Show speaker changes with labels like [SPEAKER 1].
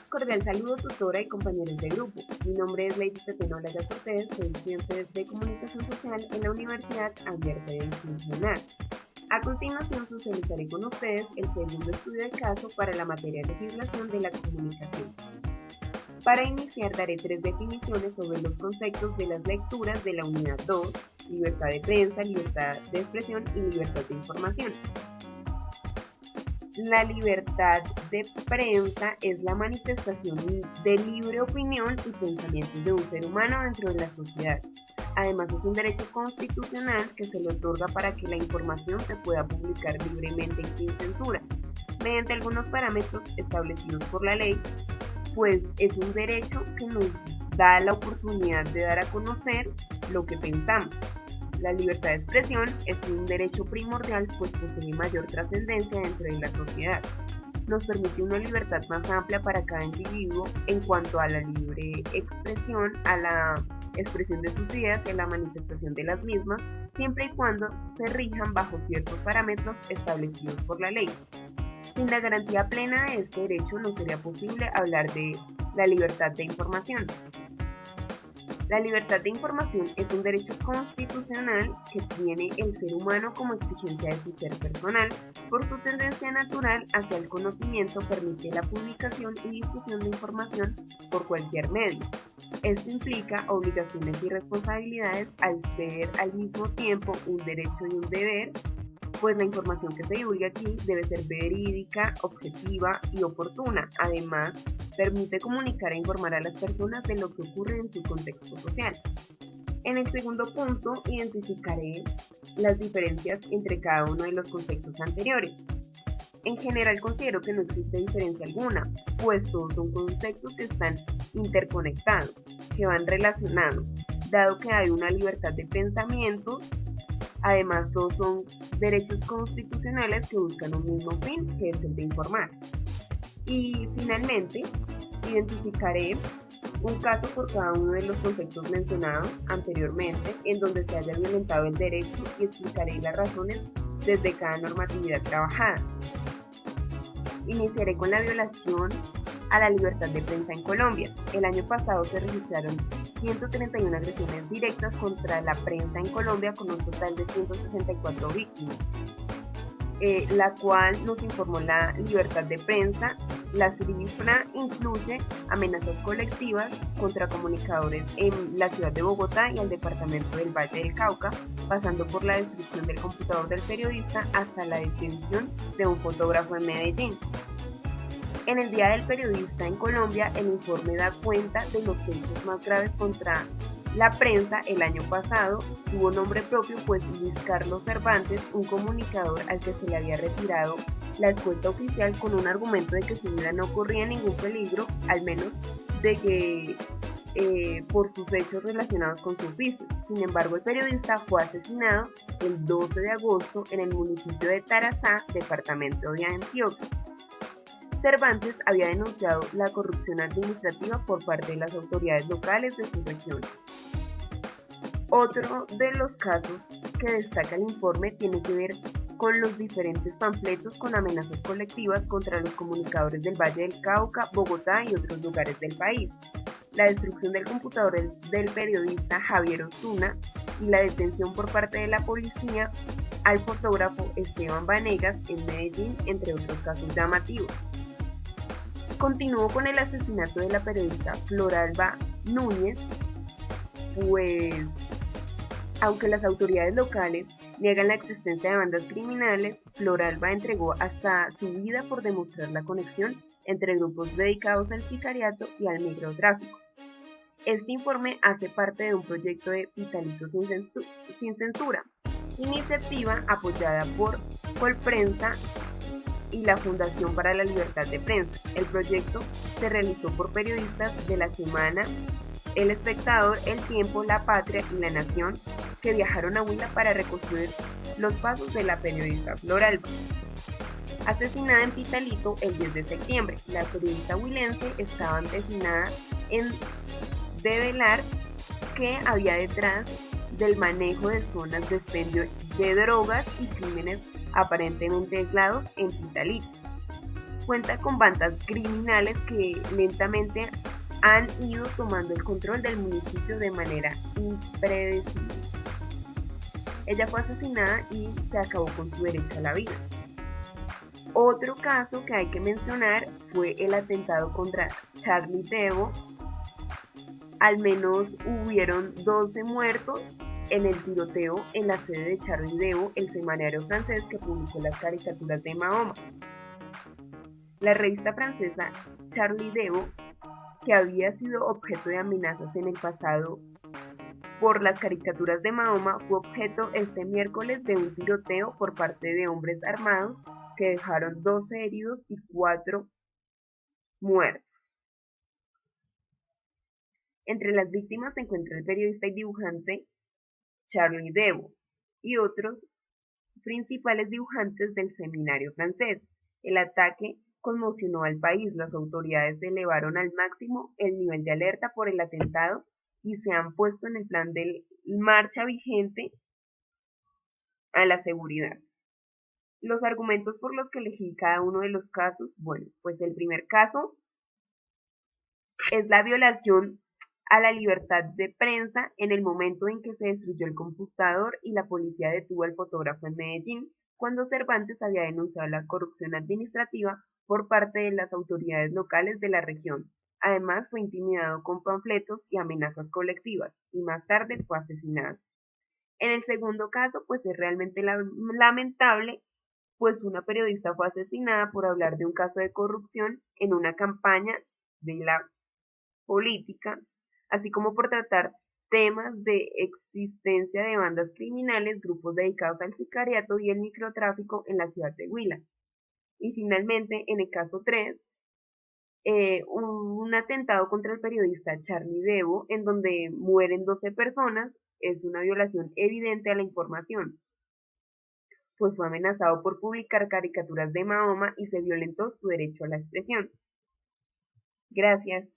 [SPEAKER 1] Cordial saludo, tutora y compañeros de grupo. Mi nombre es Lady Tatiana Olaya Cortés, soy estudiante de Comunicación Social en la Universidad Abierta de Nacional. A continuación, socializaré con ustedes el segundo estudio de caso para la materia de legislación de la comunicación. Para iniciar, daré 3 definiciones sobre los conceptos de las lecturas de la unidad 2, libertad de prensa, libertad de expresión y libertad de información. La libertad de prensa es la manifestación de libre opinión y pensamientos de un ser humano dentro de la sociedad. Además, es un derecho constitucional que se le otorga para que la información se pueda publicar libremente y sin censura, mediante algunos parámetros establecidos por la ley, pues es un derecho que nos da la oportunidad de dar a conocer lo que pensamos. La libertad de expresión es un derecho primordial, pues posee mayor trascendencia dentro de la sociedad. Nos permite una libertad más amplia para cada individuo en cuanto a la libre expresión, a la expresión de sus ideas y a la manifestación de las mismas, siempre y cuando se rijan bajo ciertos parámetros establecidos por la ley. Sin la garantía plena de este derecho no sería posible hablar de la libertad de información. La libertad de información es un derecho constitucional que tiene el ser humano como exigencia de su ser personal. Por su tendencia natural hacia el conocimiento, permite la publicación y difusión de información por cualquier medio. Esto implica obligaciones y responsabilidades al ser al mismo tiempo un derecho y un deber, pues la información que se divulgue aquí debe ser verídica, objetiva y oportuna. Además, permite comunicar e informar a las personas de lo que ocurre en su contexto social. En el segundo punto, identificaré las diferencias entre cada uno de los conceptos anteriores. En general considero que no existe diferencia alguna, pues todos son conceptos que están interconectados, que van relacionados, dado que hay una libertad de pensamiento. Además, todos son derechos constitucionales que buscan un mismo fin, que es el de informar. Y finalmente, identificaré un caso por cada uno de los conceptos mencionados anteriormente, en donde se haya violentado el derecho, y explicaré las razones desde cada normatividad trabajada. Iniciaré con la violación a la libertad de prensa en Colombia. El año pasado se registraron 131 agresiones directas contra la prensa en Colombia, con un total de 164 víctimas, la cual nos informó la libertad de prensa. La cifra incluye amenazas colectivas contra comunicadores en la ciudad de Bogotá y el departamento del Valle del Cauca, pasando por la destrucción del computador del periodista hasta la detención de un fotógrafo en Medellín. En el Día del Periodista en Colombia, el informe da cuenta de los hechos más graves contra la prensa. El año pasado tuvo nombre propio, pues Luis Carlos Cervantes, un comunicador al que se le había retirado la escolta oficial con un argumento de que su vida no corría ningún peligro, al menos de que por sus hechos relacionados con su oficio. Sin embargo, el periodista fue asesinado el 12 de agosto en el municipio de Tarazá, departamento de Antioquia. Cervantes había denunciado la corrupción administrativa por parte de las autoridades locales de su región. Otro de los casos que destaca el informe tiene que ver con los diferentes panfletos con amenazas colectivas contra los comunicadores del Valle del Cauca, Bogotá y otros lugares del país. La destrucción del computador del periodista Javier Osuna y la detención por parte de la policía al fotógrafo Esteban Vanegas en Medellín, entre otros casos llamativos. Continuó con el asesinato de la periodista Floralba Núñez, pues aunque las autoridades locales niegan la existencia de bandas criminales, Floralba entregó hasta su vida por demostrar la conexión entre grupos dedicados al sicariato y al microtráfico. Este informe hace parte de un proyecto de Vitalicio sin censura, iniciativa apoyada por Colprensa y la Fundación para la Libertad de Prensa. El proyecto se realizó por periodistas de La Semana, El Espectador, El Tiempo, La Patria y La Nación, que viajaron a Huila para reconstruir los pasos de la periodista Floralba, asesinada en Pitalito el 10 de septiembre. La periodista huilense estaba empecinada en develar qué había detrás del manejo de zonas de expendio de drogas y crímenes aparentemente aislados en Pitalito. Cuenta con bandas criminales que lentamente han ido tomando el control del municipio de manera impredecible. Ella fue asesinada y se acabó con su derecho a la vida. Otro caso que hay que mencionar fue el atentado contra Charlie Hebdo. Al menos hubieron 12 muertos en el tiroteo en la sede de Charlie Hebdo, el semanario francés que publicó las caricaturas de Mahoma. La revista francesa Charlie Hebdo, que había sido objeto de amenazas en el pasado por las caricaturas de Mahoma, fue objeto este miércoles de un tiroteo por parte de hombres armados que dejaron 12 heridos y 4 muertos. Entre las víctimas se encuentra el periodista y dibujante Charlie Hebdo y otros principales dibujantes del seminario francés. El ataque conmocionó al país. Las autoridades elevaron al máximo el nivel de alerta por el atentado y se han puesto en el plan de marcha vigente a la seguridad. Los argumentos por los que elegí cada uno de los casos, bueno, pues el primer caso es la violación a la libertad de prensa en el momento en que se destruyó el computador y la policía detuvo al fotógrafo en Medellín, cuando Cervantes había denunciado la corrupción administrativa por parte de las autoridades locales de la región. Además, fue intimidado con panfletos y amenazas colectivas, y más tarde fue asesinado. En el segundo caso, pues es realmente lamentable, pues una periodista fue asesinada por hablar de un caso de corrupción en una campaña de la política, así como por tratar temas de existencia de bandas criminales, grupos dedicados al sicariato y el microtráfico en la ciudad de Huila. Y finalmente, en el caso 3, un atentado contra el periodista Charlie Hebdo, en donde mueren 12 personas, es una violación evidente a la información, pues fue amenazado por publicar caricaturas de Mahoma y se violentó su derecho a la expresión. Gracias.